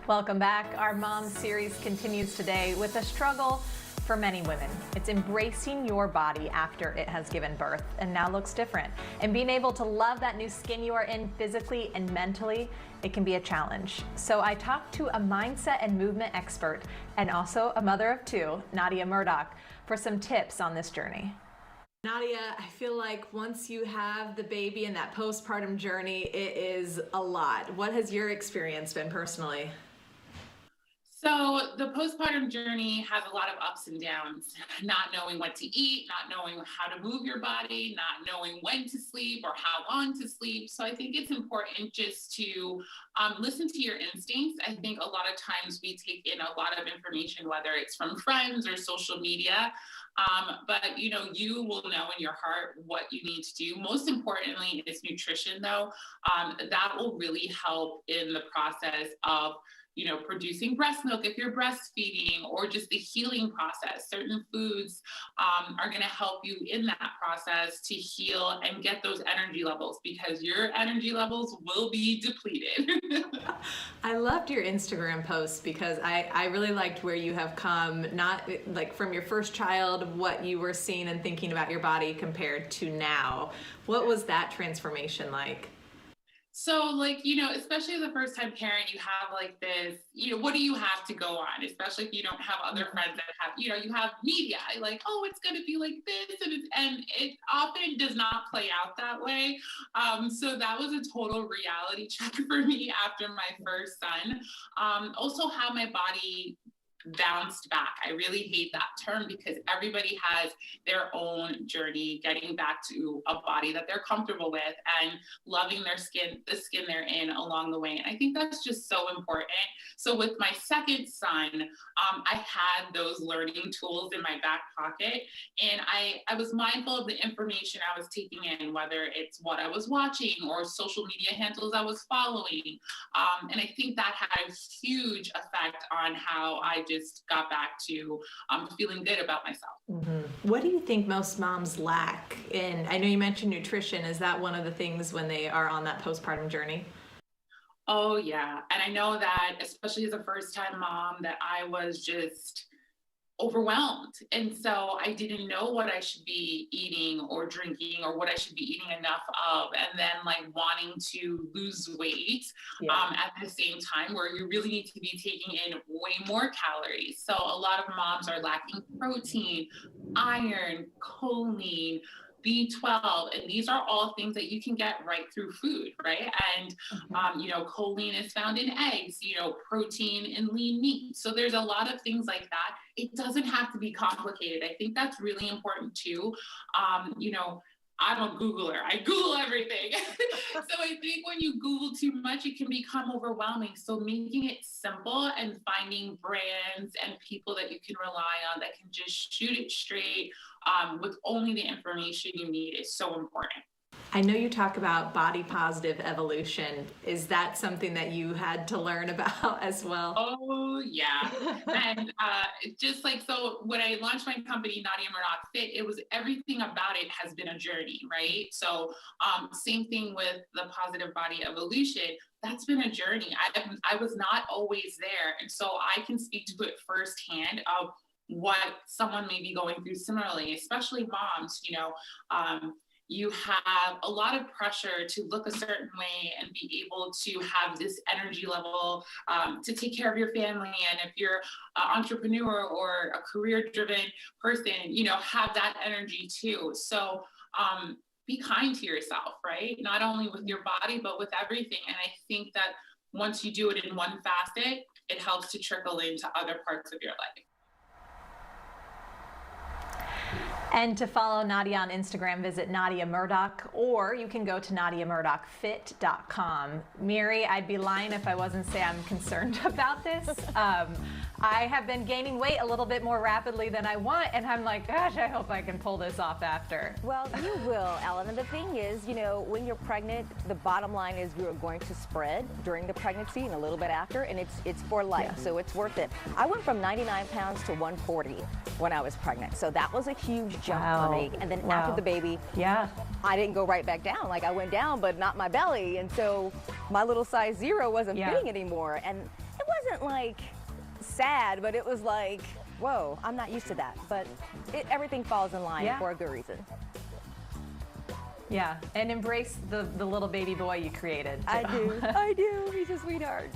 Welcome back. Our Mom series continues today with a struggle for many women. It's embracing your body after it has given birth and now looks different. And being able to love that new skin you are in physically and mentally, it can be a challenge. So I talked to a mindset and movement expert and also a mother of two, Nadia Murdoch, for some tips on this journey. Nadia, I feel like once you have the baby and that postpartum journey, it is a lot. What has your experience been personally? So the postpartum journey has a lot of ups and downs, not knowing what to eat, not knowing how to move your body, not knowing when to sleep or how long to sleep. So I think it's important just to listen to your instincts. I think a lot of times we take in a lot of information, whether it's from friends or social media, but you will know in your heart what you need to do. Most importantly is nutrition though. That will really help in the process of producing breast milk if you're breastfeeding, or just the healing process. Certain foods are going to help you in that process to heal and get those energy levels, because your energy levels will be depleted. I loved your Instagram post because I really liked where you have come, not like from your first child, what you were seeing and thinking about your body compared to now. What was that transformation like? So especially as a first time parent, you have like this, what do you have to go on? Especially if you don't have other friends that have, you have media, like, oh, it's going to be like this. And it often does not play out that way. So that was a total reality check for me after my first son. Also how my body bounced back. I really hate that term because everybody has their own journey getting back to a body that they're comfortable with and loving their skin, the skin they're in along the way. And I think that's just so important. So with my second son, I had those learning tools in my back pocket, and I was mindful of the information I was taking in, whether it's what I was watching or social media handles I was following. And I think that had a huge effect on how I just got back to feeling good about myself. Mm-hmm. What do you think most moms lack in? I know you mentioned nutrition. Is that one of the things when they are on that postpartum journey? Oh yeah. And I know that especially as a first time mom that I was just overwhelmed. And so I didn't know what I should be eating or drinking or what I should be eating enough of. And then like wanting to lose weight at the same time, where you really need to be taking in way more calories. So a lot of moms are lacking protein, iron, choline, B12, and these are all things that you can get right through food, right? And, choline is found in eggs, protein in lean meat. So there's a lot of things like that. It doesn't have to be complicated. I think that's really important too. I'm a Googler. I Google everything. So I think when you Google too much, it can become overwhelming. So making it simple and finding brands and people that you can rely on that can just shoot it straight with only the information you need is so important. I know you talk about body positive evolution. Is that something that you had to learn about as well? Oh, yeah. And just like, so when I launched my company, Nadia Murdoch Fit, it was everything about it has been a journey, right? So same thing with the positive body evolution. That's been a journey. I was not always there. And so I can speak to it firsthand of what someone may be going through similarly, especially moms, you have a lot of pressure to look a certain way and be able to have this energy level to take care of your family. And if you're an entrepreneur or a career-driven person, have that energy too. So be kind to yourself, right? Not only with your body, but with everything. And I think that once you do it in one facet, it helps to trickle into other parts of your life. And to follow Nadia on Instagram, visit Nadia Murdoch, or you can go to NadiaMurdochFit.com. Miri, I'd be lying if I wasn't saying I'm concerned about this. I have been gaining weight a little bit more rapidly than I want, and I'm like, gosh, I hope I can pull this off after. Well, you will, Ellen. And the thing is, when you're pregnant, the bottom line is you're going to spread during the pregnancy and a little bit after, and it's for life, so it's worth it. I went from 99 pounds to 140 when I was pregnant, so that was a huge jump Wow. for me. And then Wow. after the baby, Yeah. I didn't go right back down. Like I went down, but not my belly. And so my little size 0 wasn't Yeah. fitting anymore. And it wasn't like sad, but it was like, whoa, I'm not used to that. But everything falls in line Yeah. for a good reason. Yeah. And embrace the little baby boy you created. I do. I do. He's a sweetheart.